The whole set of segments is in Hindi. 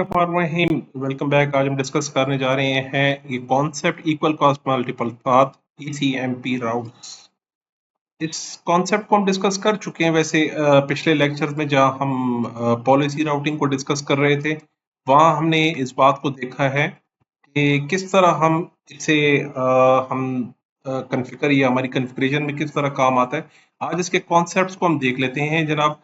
बिस्मिल्लाहिर्रहमानिर्रहीम। Welcome back. आज हम डिस्कस करने जा रहे हैं ये concept equal cost multiple path ECMP routes. इस कॉन्सेप्ट को हम डिस्कस कर चुके हैं वैसे पिछले लेक्चर्स में, जहां हम पॉलिसी राउटिंग को डिस्कस कर रहे थे। वहां हमने इस बात को देखा है कि किस तरह हम इसे हम कॉन्फ़िगर या हमारी कॉन्फ़िगरेशन में किस तरह काम आता है। आज इसके कॉन्सेप्ट्स को हम देख लेते हैं जनाब।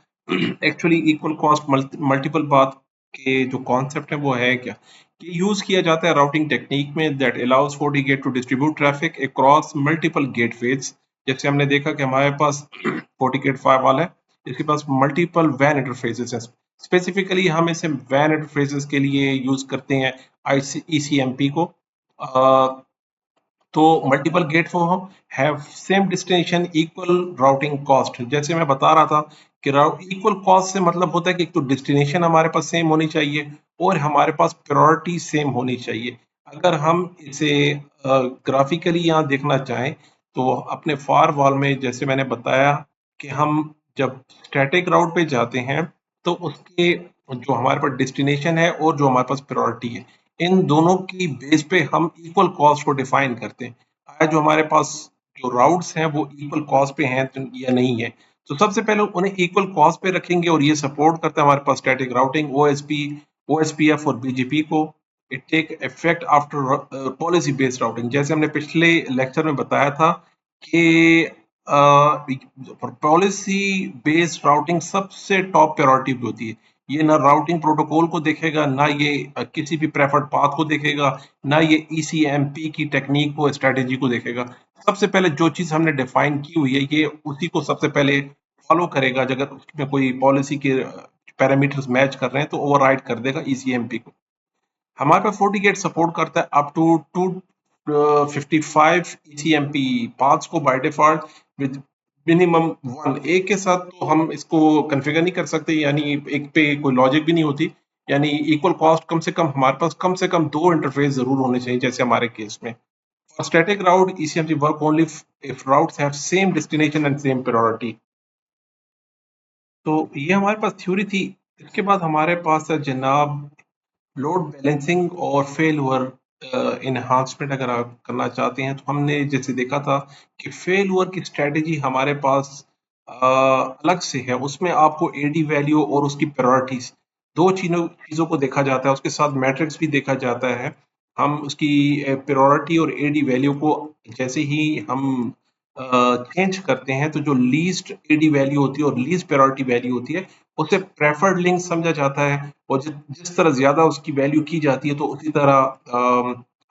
Actually equal cost multiple path के जो कॉन्सेप्ट है वो है क्या। ये यूज किया जाता है राउटिंग टेक्निक में that allows FortiGate to distribute traffic across multiple gateways. जैसे हमने देखा कि हमारे पास FortiGate फायरवॉल है, इसके पास मल्टीपल वैन इंटरफेसेस हैं। स्पेसिफिकली हम इसे वैन इंटरफेसेस के लिए यूज करते हैं ईसीएमपी को। तो मल्टीपल गेट वो have same destination equal routing cost. जैसे मैं बता रहा था कि इक्वल कॉस्ट से मतलब होता है कि एक तो डेस्टिनेशन हमारे पास सेम होनी चाहिए और हमारे पास प्रायोरिटी सेम होनी चाहिए। अगर हम इसे ग्राफिकली यहाँ देखना चाहें तो अपने फार वॉल में जैसे मैंने बताया कि हम जब स्टैटिक राउट पे जाते हैं तो उसके जो हमारे पास डेस्टिनेशन है और जो हमारे पास प्रायोरिटी है, इन दोनों की बेस पे हम इक्वल कॉस्ट को डिफाइन करते हैं। आज जो हमारे पास जो राउट्स हैं वो इक्वल कॉस्ट पे हैं या नहीं है। तो सबसे पहले उन्हें इक्वल कॉस्ट पे रखेंगे और ये सपोर्ट करता है हमारे पास स्टैटिक राउटिंग ओएसपीएफ और बीजीपी को। It take effect after policy based routing. जैसे हमने पिछले लेक्चर में बताया था कि पॉलिसी बेस्ड राउटिंग सबसे टॉप प्रायोरिटी पे होती है। ये ना राउटिंग प्रोटोकॉल को देखेगा, ना ये किसी भी प्रेफर्ड पाथ को देखेगा, ना ये ईसीएमपी की टेक्निक को स्ट्रेटेजी को देखेगा। सबसे पहले जो चीज हमने डिफाइन की हुई है ये उसी को सबसे पहले फॉलो करेगा। अगर उसमें कोई पॉलिसी के पैरामीटर्स मैच कर रहे हैं तो ओवरराइड कर देगा ईसीएमपी को। हमारे पास FortiGate सपोर्ट करता है अप टू 255 ईसीएमपी पाथ्स को बाय डिफॉल्ट विद मिनिमम 1। एक के साथ तो हम इसको कॉन्फ़िगर नहीं कर सकते, यानी एक पे कोई लॉजिक भी नहीं होती। यानी इक्वल कॉस्ट कम से कम हमारे पास कम से कम 2 इंटरफेस जरूर होने चाहिए, जैसे हमारे केस में। For static route ECMP work only if routes have same destination and same priority. तो ये हमारे पास थ्योरी थी। इसके बाद हमारे पास है जनाब लोड बैलेंसिंग और फेलओवर इन्हांसमेंट। अगर आप करना चाहते हैं तो हमने जैसे देखा था कि फेलओवर की स्ट्रेटेजी हमारे पास अलग से है। उसमें आपको एडी वैल्यू और उसकी प्रायोरिटीज दो चीजों को देखा जाता है, उसके साथ मैट्रिक्स भी देखा जाता है। हम उसकी प्रायोरिटी और एडी वैल्यू को जैसे ही हम चेंज करते हैं तो जो लीस्ट एडी वैल्यू होती है और लीस्ट प्रायोरिटी वैल्यू होती है उसे प्रेफर्ड लिंक समझा जाता है। और जिस तरह ज्यादा उसकी वैल्यू की जाती है तो उसी तरह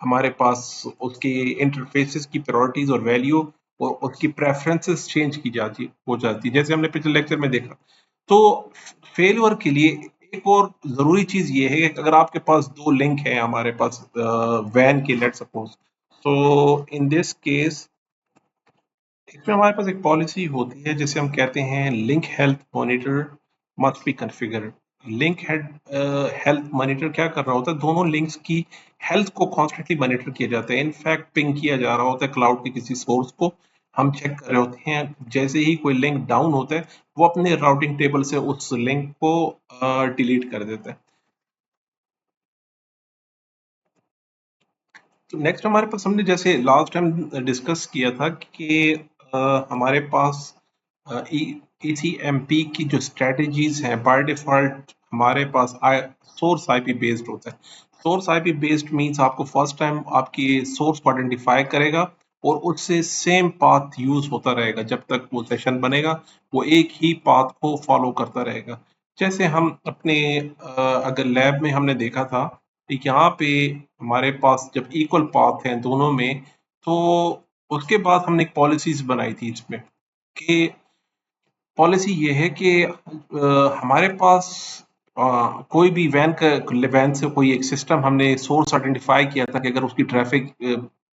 हमारे पास उसके इंटरफेसेस की प्रायोरिटीज और वैल्यू और उसकी प्रेफरेंसेस चेंज की जाती हो जाती है, जैसे हमने पिछले लेक्चर में देखा। तो फेलियर के लिए एक और जरूरी चीज ये है कि अगर आपके पास दो लिंक है हमारे पास वैन के, लेट सपोज, तो इन दिस केस इसमें हमारे पास एक पॉलिसी होती है जिसे हम कहते हैं link health monitor must be configured. Link health monitor क्या कर रहा होता है, दोनों लिंक्स की हेल्थ को कॉन्स्टेंटली मॉनिटर किया जाता है। इनफैक्ट पिंग किया जा रहा होता है क्लाउड के किसी सोर्स को, हम चेक कर रहे होते हैं। जैसे ही कोई लिंक डाउन होता है वो अपने राउटिंग टेबल से उस लिंक को डिलीट कर देता है। तो नेक्स्ट हमारे पास हमने जैसे लास्ट टाइम डिस्कस किया था कि हमारे पास ईसीएमपी की जो स्ट्रेटजीज हैं बाय डिफॉल्ट हमारे पास सोर्स आईपी बेस्ड होता है। सोर्स आईपी बेस्ड मींस आपको फर्स्ट टाइम आपकी सोर्स को आइडेंटिफाई करेगा और उससे सेम पाथ यूज होता रहेगा जब तक वो सेशन बनेगा। वो एक ही पाथ को फॉलो करता रहेगा। जैसे हम अपने अगर लैब में हमने देखा था कि यहाँ पे हमारे पास जब इक्वल पाथ हैं दोनों में, तो उसके बाद हमने एक पॉलिसीज बनाई थी इसमें कि पॉलिसी ये है कि हमारे पास कोई भी वैन से कोई एक सिस्टम हमने सोर्स आइडेंटिफाई किया था कि अगर उसकी ट्रैफिक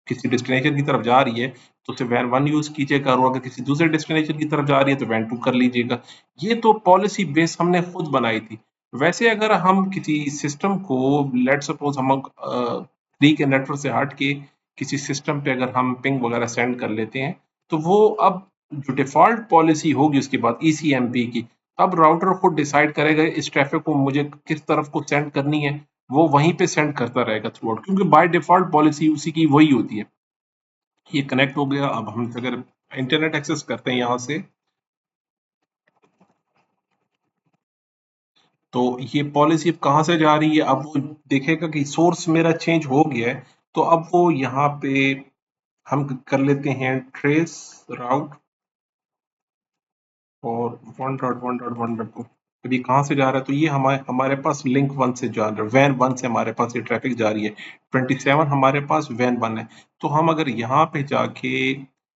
किसी डेस्टिनेशन की तरफ जा रही है तो उसे वैन 1 यूज कीजिएगा, और अगर किसी दूसरे डेस्टिनेशन की तरफ जा रही है तो वैन 2 कर लीजिएगा। ये तो पॉलिसी बेस हमने खुद बनाई थी। वैसे अगर हम किसी सिस्टम को, लेट सपोज हम 3 के नेटवर्क से हट के किसी सिस्टम पे अगर हम पिंग वगैरह सेंड कर लेते हैं तो वो अब जो डिफ़ॉल्ट पॉलिसी होगी उसके बाद ईसीएमपी की, अब राउटर खुद डिसाइड करेगा इस ट्रैफ़िक को मुझे किस तरफ को सेंड करनी है। वो वहीं पे सेंड करता रहेगा थ्रू आउट, क्योंकि बाय डिफॉल्ट पॉलिसी उसी की वही होती है। ये कनेक्ट हो गया। अब हम अगर इंटरनेट एक्सेस करते हैं यहाँ से, तो ये पॉलिसी अब कहाँ से जा रही है, अब वो देखेगा कि सोर्स मेरा चेंज हो गया है, तो अब वो यहाँ पे हम कर लेते हैं ट्रेस राउट और 1.1.1 को, अभी कहाँ से जा रहा है, तो ये हमारे हमारे पास लिंक वन से जा रहा है, वैन वन से हमारे पास ये ट्रैफिक जा रही है। 27 हमारे पास वैन वन है। तो हम अगर यहाँ पे जाके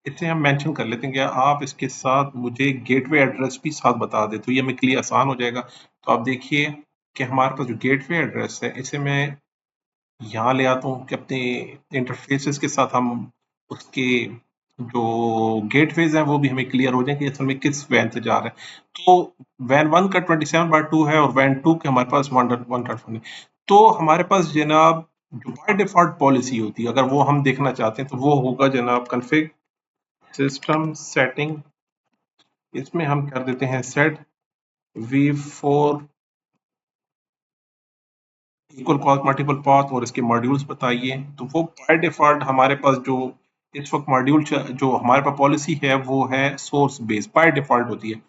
इसे हम मेंशन कर लेते हैं कि आप इसके साथ मुझे गेटवे एड्रेस भी साथ बता दें, तो ये हमें के लिए आसान हो जाएगा। तो आप देखिए कि हमारे पास जो गेटवे एड्रेस है, इसे मैं यहाँ ले आता हूँ कि अपने इंटरफेसेस के साथ हम उसके जो गेटवेज हैं वो भी हमें क्लियर हो जाए कि असल में किस वैन से जा रहा है। तो वैन वन का 27/2 है और वैन टू के हमारे पास 1.1 है। तो हमारे पास जनाब जो बाय डिफॉल्ट पॉलिसी होती है, अगर वो हम देखना चाहते हैं, तो वो होगा जनाब कन्फिग सिस्टम सेटिंग। इसमें हम कर देते हैं set v4 equal cost multiple path और इसके मॉड्यूल्स बताइए। तो वो बाय डिफॉल्ट हमारे पास जो इस वक्त मॉड्यूल जो हमारे पास पॉलिसी है वो है सोर्स बेस्ड, बाय डिफॉल्ट होती है।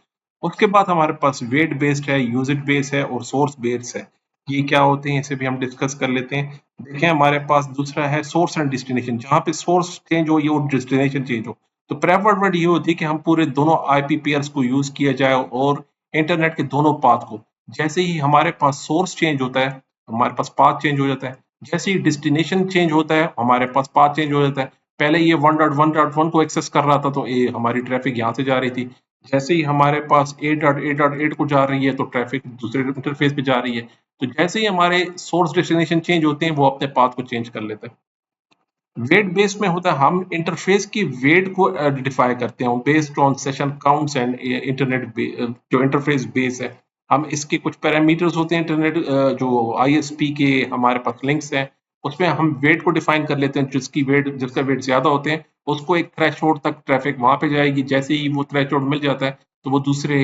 उसके बाद हमारे पास वेट बेस्ड है, यूजेज बेस्ड है और सोर्स बेस्ड है। ये क्या होते हैं इसे भी हम डिस्कस कर लेते हैं। देखें हमारे पास दूसरा है सोर्स एंड डेस्टिनेशन, जहाँ पे सोर्स चेंज हो ये और डेस्टिनेशन चेंज हो। तो प्रेफर्ड वर्ड ये होती है कि हम पूरे दोनों आईपी पेयर्स को यूज किया जाए और इंटरनेट के दोनों पाथ को। जैसे ही हमारे पास सोर्स चेंज होता है, हमारे पास पाथ चेंज हो जाता है। जैसे ही डेस्टिनेशन चेंज होता है, हमारे पास पाथ चेंज हो जाता है। पहले ये 1.1.1 को एक्सेस कर रहा था, तो ये हमारी ट्रैफिक यहाँ से जा रही थी। जैसे ही हमारे पास 8.8.8 को जा रही है, तो ट्रैफिक दूसरे इंटरफेस पे जा रही है। तो जैसे ही हमारे सोर्स डेस्टिनेशन चेंज होते हैं, वो अपने पाथ को चेंज कर लेते हैं। वेट बेस में होता है हम इंटरफेस की वेट को डिफाई करते हैं based on session counts and internet जो इंटरफेस बेस है। हम इसके कुछ पैरामीटर्स होते हैं इंटरनेट जो आईएसपी के हमारे पास लिंक्स हैं, उसमें हम वेट को डिफाइन कर लेते हैं। जिसका वेट ज्यादा होते हैं उसको एक थ्रेशोल्ड तक ट्रैफिक वहां पे जाएगी। जैसे ही वो थ्रेशोल्ड मिल जाता है, तो वो दूसरे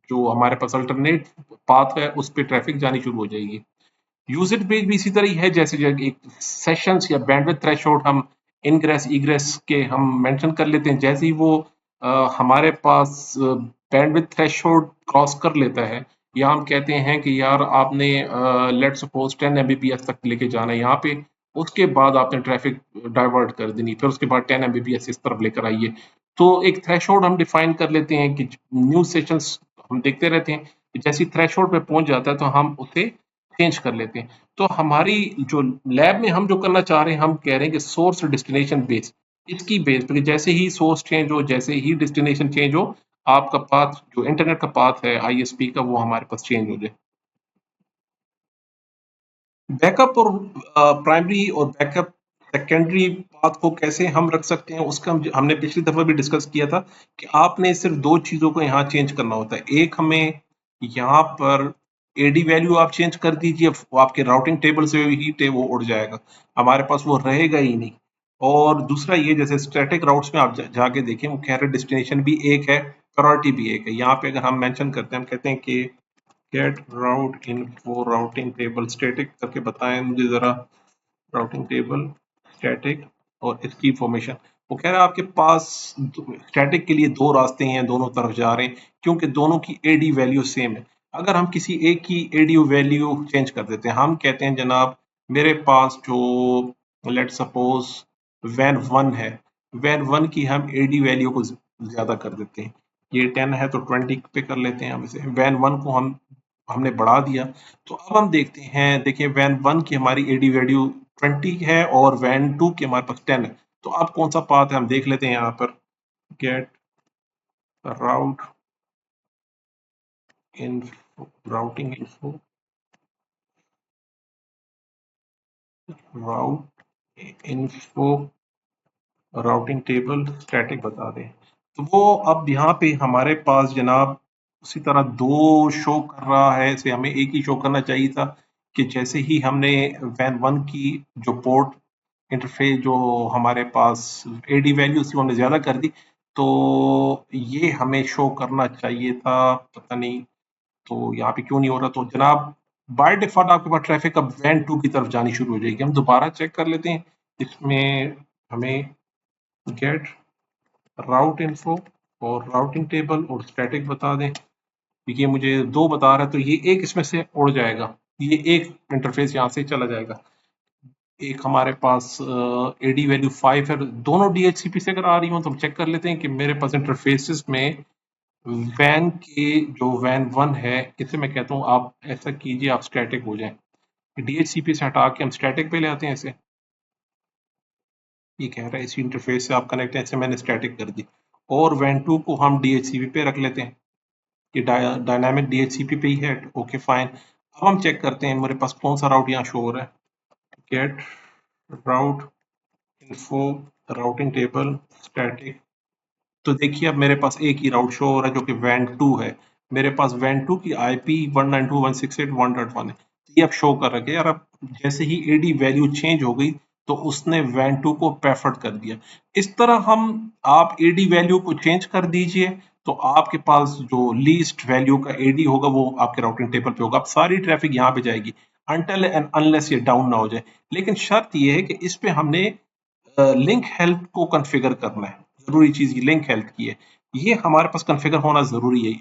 जो हमारे पास अल्टरनेट पाथ है उस पर ट्रैफिक जानी शुरू हो जाएगी। यूजेज बेस भी इसी तरह ही है, जैसे एक सेशंस या बैंडविड्थ थ्रेशोल्ड हम इनग्रेस इग्रेस के हम मेंशन कर लेते हैं। जैसे ही वो हमारे पास बैंडविड्थ थ्रेशोल्ड क्रॉस कर लेता है, या हम कहते हैं कि यार आपने लेट्स सपोज 10 एमबीपीएस तक लेके जाना है यहाँ पे, उसके बाद आपने ट्रैफिक डाइवर्ट कर देनी, फिर उसके बाद 10 एमबीपीएस इस तरफ लेकर आइए। तो एक थ्रेशोल्ड हम डिफाइन कर लेते हैं कि न्यू सेशंस हम देखते रहते हैं कि जैसे थ्रेशोल्ड पे पहुंच जाता है तो हम उसे चेंज कर लेते हैं। तो हमारी जो लैब में हम जो करना चाह रहे हैं, हम कह रहे हैं कि सोर्स डेस्टिनेशन बेस, इसकी बेस पे जैसे ही सोर्स चेंज हो, जैसे ही डेस्टिनेशन चेंज हो, आपका पाथ जो इंटरनेट का पाथ है आईएसपी का, वो हमारे पास चेंज हो जाए। बैकअप और प्राइमरी और बैकअप सेकेंडरी पाथ को कैसे हम रख सकते हैं, उसका हमने पिछली दफा भी डिस्कस किया था कि आपने सिर्फ दो चीजों को यहाँ चेंज करना होता है। एक, हमें यहाँ पर एडी वैल्यू आप चेंज कर दीजिए, वो आपके राउटिंग टेबल से ही वो उड़ जाएगा, हमारे पास वो रहेगा ही नहीं। और दूसरा ये, जैसे स्टैटिक राउट्स में आप जाके देखें, वो कह रहे डेस्टिनेशन भी एक है, प्रायोरिटी भी एक है। यहाँ पे अगर हम मेंशन करते हैं, हम कहते हैं कि गेट राउट इनफो राउटिंग टेबल स्टैटिक करके बताएं मुझे जरा राउटिंग टेबल स्टैटिक और इसकी इंफॉर्मेशन। वो कह रहा है आपके पास स्टैटिक के लिए दो रास्ते हैं, दोनों तरफ जा रहे हैं, क्योंकि दोनों की एडी वैल्यू सेम है। अगर हम किसी एक की एडी वैल्यू चेंज कर देते हैं, हम कहते हैं जनाब मेरे पास जो लेट सपोज वैन वन है, वैन वन की हम एडी वैल्यू को ज्यादा कर देते हैं। ये 10 है तो 20 पे कर लेते हैं हम इसे, वैन वन को हमने बढ़ा दिया। तो अब हम देखते हैं, देखिए वैन वन की हमारी एडी वैल्यू 20 है और वैन टू की हमारे पास 10 है। तो अब कौन सा पाथ है हम देख लेते हैं यहाँ पर, गेट राउट इन राउटिंग इन्फो राउट इन्फो राउटिंग टेबल स्टैटिक बता दें। तो वो अब यहाँ पे हमारे पास जनाब उसी तरह दो शो कर रहा है, इसे हमें एक ही शो करना चाहिए था कि जैसे ही हमने वैन वन की जो पोर्ट इंटरफेस जो हमारे पास एडी वैल्यू थी हमने ज्यादा कर दी, तो ये हमें शो करना चाहिए था, पता नहीं तो यहाँ पे क्यों नहीं हो रहा। तो जनाब बाय डिफ़ॉल्ट आपके पास ट्रैफ़िक अब वैन 2 की तरफ जानी शुरू हो जाएगी। हम दोबारा चेक कर लेते हैं। इसमें हमें गेट राउट इन्फो और राउटिंग टेबल और स्टैटिक बता दें। ये मुझे 2 बता रहा है, तो ये एक इसमें से उड़ जाएगा। ये एक इंटरफ़ेस यहाँ से चला जाएगा। एक हमारे पास एडी वैल्यू 5 है, दोनों डीएचसीपी से अगर आ रही हो तो हम चेक कर लेते हैं कि मेरे पास इंटरफ़ेसेस में वैन के जो वैन 1 है, इसे मैं कहता हूँ आप ऐसा कीजिए, आप स्टैटिक हो जाएँ। डीएचसीपी से हटा के हम स्टैटिक पे ले आते हैं इसे। ये कह रहा है इसी इंटरफ़ेस से आप कनेक्ट हैं, इसे मैंने स्टैटिक कर दी। और वैन 2 को हम डीएचसीपी पे रख लेते हैं। ये डायनामिक डीएचसीपी पे ही है, ओके फाइन। अब हम चेक करते हैं मेरे पास कौन सा राउट यहाँ शो हो रहा है। गेट राउट इन्फो राउटिंग टेबल स्टैटिक। तो देखिए अब मेरे पास एक ही राउट शो हो रहा है जो कि वैन 2 है। मेरे पास वैन 2 की आईपी 192.168.1.1 है। ये अब शो कर रहा है यार। अब जैसे ही एडी वैल्यू चेंज हो गई तो उसने वैन 2 को प्रेफर्ड कर दिया। इस तरह हम आप एडी वैल्यू को चेंज कर दीजिए तो आपके पास जो लीस्ट वैल्यू का एडी होगा वो आपके राउटिंग टेबल पे होगा। अब सारी ट्रैफिक यहाँ पे जाएगी अनटिल एंड अनलेस ये डाउन ना हो जाए। लेकिन शर्त ये है कि इस पे हमने लिंक हेल्थ को कॉन्फ़िगर करना है। ज़रूरी चीज़ ये लिंक हेल्थ की है। ये हमारे पास कॉन्फ़िगर होना ज़रूरी है।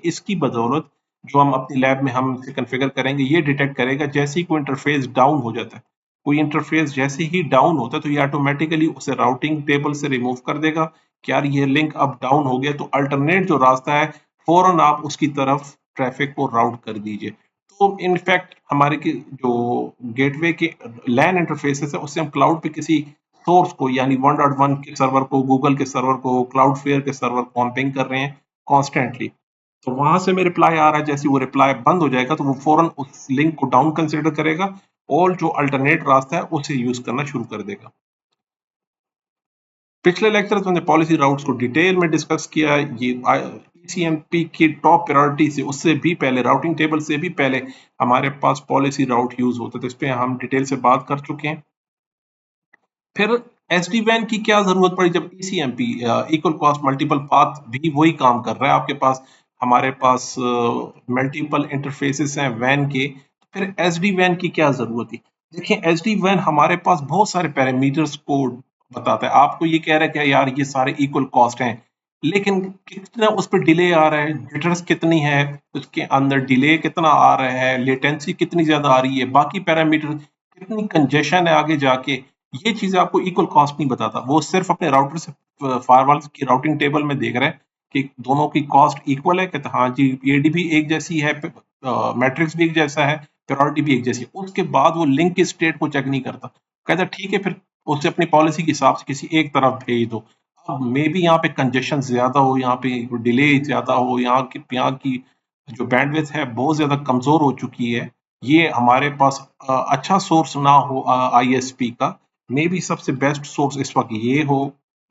इसकी बदौलत जो हम अपनी लैब में हम इसे कॉन्फ़िगर करेंगे, ये डिटेक्ट करेगा जैसे ही कोई इंटरफ़ेस डाउन हो जाता है। कोई इंटरफ़ेस जैसे ही डाउन होता है तो ये ऑटोमैटिकली उसे राउटिंग टेबल से रिमूव कर देगा कि यार ये लिंक अब डाउन हो गया, तो अल्टरनेट जो रास्ता है फ़ौरन आप उसकी तरफ ट्रैफ़िक को राउट कर दीजिए। तो इनफैक्ट हमारे की जो गेटवे के लैन इंटरफ़ेसेस है उससे हम क्लाउड पे किसी सोर्स को यानी 1.1 के सर्वर को, गूगल के सर्वर को, क्लाउडफ्लेयर के सर्वर को हम पिंग कर रहे हैं कॉन्स्टेंटली। तो वहां से में रिप्लाई आ रहा है, जैसे वो रिप्लाई बंद हो जाएगा तो वो फौरन उस लिंक को डाउन कंसिडर करेगा और जो अल्टरनेट रास्ता है उसे यूज करना शुरू कर देगा। पिछले लेक्चर में हमने पॉलिसी राउट्स को डिटेल में डिस्कस किया। ये ईसीएमपी की टॉप प्रायोरिटी से उससे भी पहले, राउटिंग टेबल से भी पहले हमारे पास पॉलिसी राउट यूज होता है, तो इस पे हम डिटेल से बात कर चुके हैं। फिर एसडी वैन की क्या जरूरत पड़ी जब ईसीएमपी इक्वल कॉस्ट मल्टीपल पाथ भी वही काम कर रहा है आपके पास। हमारे पास मल्टीपल इंटरफेसेस हैं वैन के, फिर एसडी वैन की क्या जरूरत थी। देखिए एसडी वैन हमारे पास बहुत सारे पैरामीटर्स को बताता है। आपको ये कह रहा है कि यार ये सारे इक्वल कॉस्ट हैं, लेकिन कितना उस पर डिले आ रहा है, जिटर्स कितनी है, उसके अंदर डिले कितना आ रहा है, लेटेंसी कितनी ज्यादा आ रही है, बाकी पैरामीटर कितनी कंजेशन है आगे जाके, ये चीजें आपको इक्वल कॉस्ट नहीं बताता। वो सिर्फ अपने राउटर से फायरवॉल की राउटिंग टेबल में देख रहे हैं कि दोनों की कॉस्ट इक्वल है, कहते हाँ जी एडी भी एक जैसी है, मैट्रिक्स भी एक जैसा है, प्रायोरिटी भी एक जैसी है। उसके बाद वो लिंक की स्टेट को चेक नहीं करता, कहता ठीक है फिर उसे अपनी पॉलिसी के हिसाब से किसी एक तरफ भेज दो। अब मे बी यहाँ पे कंजेशन ज्यादा हो, यहाँ पे डिले ज्यादा हो, यहाँ की जो बैंडविड्थ है बहुत ज्यादा कमजोर हो चुकी है, ये हमारे पास अच्छा सोर्स ना हो आईएसपी का, मे बी सबसे बेस्ट सोर्स इस वक्त ये हो।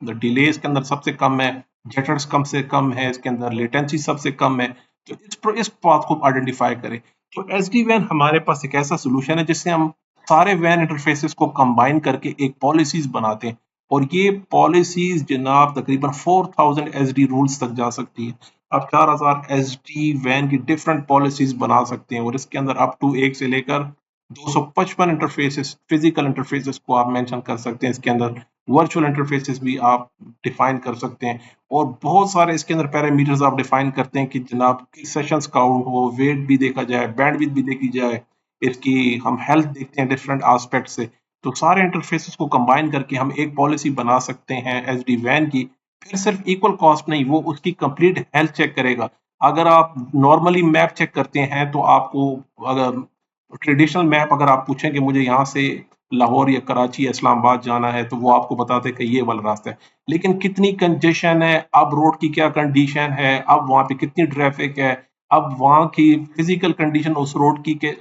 डिले इसके अंदर सबसे कम है, जटर्स कम से कम है, इसके अंदर लेटेंसी सबसे कम है। तो इस बात को आइडेंटिफाई करें। तो एस डी वैन हमारे पास एक ऐसा सोल्यूशन है जिससे हम सारे वैन इंटरफेसेस को कंबाइन करके एक पॉलिसीज बनाते हैं। और ये पॉलिसीज जनाब तकरीबन 4000 एस डी रूल्स तक जा सकती है। आप 4000 एस डी वैन की डिफरेंट पॉलिसीज बना सकते हैं और इसके अंदर अप टू एक से लेकर 255 इंटरफेसेस, फिजिकल इंटरफेसेस को आप मेंशन कर सकते हैं। इसके अंदर वर्चुअल इंटरफेसेस भी आप डिफाइन कर सकते हैं और बहुत सारे इसके अंदर पैरामीटर्स आप डिफाइन करते हैं कि जनाब सेशंस काउंट हो, वेट भी देखा जाए, बैंडविड्थ भी देखी जाए, इसकी हम हेल्थ देखते हैं डिफरेंट एस्पेक्ट से। तो सारे इंटरफेसेस को कंबाइन करके हम एक पॉलिसी बना सकते हैं एसडी वैन की। फिर सिर्फ इक्वल कॉस्ट नहीं, वो उसकी कंप्लीट हेल्थ चेक करेगा। अगर आप नॉर्मली मैप चेक करते हैं तो आपको, अगर ट्रेडिशनल मैप अगर आप पूछें कि मुझे यहाँ से लाहौर या कराची या इस्लामाबाद जाना है तो वो आपको बताते हैं कि ये वाला रास्ता है। लेकिन कितनी कंजेशन है, अब रोड की क्या कंडीशन है, अब वहाँ पे कितनी ट्रैफिक है, अब वहाँ की फिजिकल कंडीशन उस रोड की के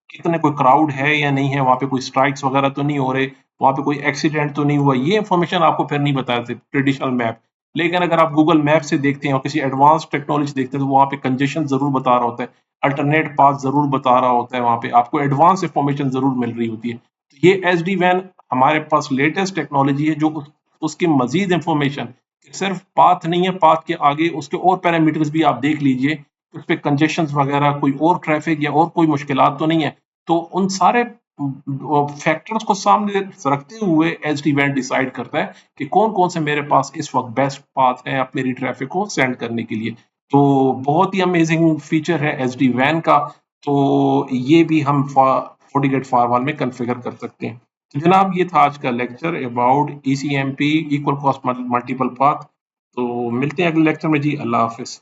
कितने कोई क्राउड है या नहीं है, वहाँ पे कोई स्ट्राइक्स वगैरह तो नहीं हो रहे, वहाँ पे कोई एक्सीडेंट तो नहीं हुआ, ये इन्फॉर्मेशन आपको फिर नहीं बताते ट्रेडिशनल मैप। लेकिन अगर आप गूगल मैप से देखते हैं और किसी एडवांस टेक्नोलॉजी देखते हैं तो वहाँ पे कंजेशन जरूर बता रहा होता है, अल्टरनेट पाथ जरूर बता रहा होता है, वहाँ पे आपको एडवांस इंफॉर्मेशन जरूर मिल रही होती है। तो ये एच डी वैन हमारे पास लेटेस्ट टेक्नोलॉजी है जो उसकी मजीद इंफॉर्मेशन, सिर्फ पाथ नहीं है, पाथ के आगे उसके और पैरामीटर्स भी आप देख लीजिए उस पे कंजेशंस वगैरह, कोई और ट्रैफिक या और कोई मुश्किलात तो नहीं है। तो उन सारे फैक्टर्स को सामने रखते हुए एसडी वैन डिसाइड करता है कि कौन कौन से मेरे पास इस वक्त बेस्ट पाथ है मेरी ट्रैफिक को सेंड करने के लिए। तो बहुत ही अमेजिंग फीचर है एसडी वैन का। तो ये भी हम FortiGate फायरवॉल में कॉन्फ़िगर कर सकते हैं। तो जनाब ये था आज का lecture about ECMP equal cost multiple path. तो मिलते हैं अगले लेक्चर में जी। अल्लाह हाफिज।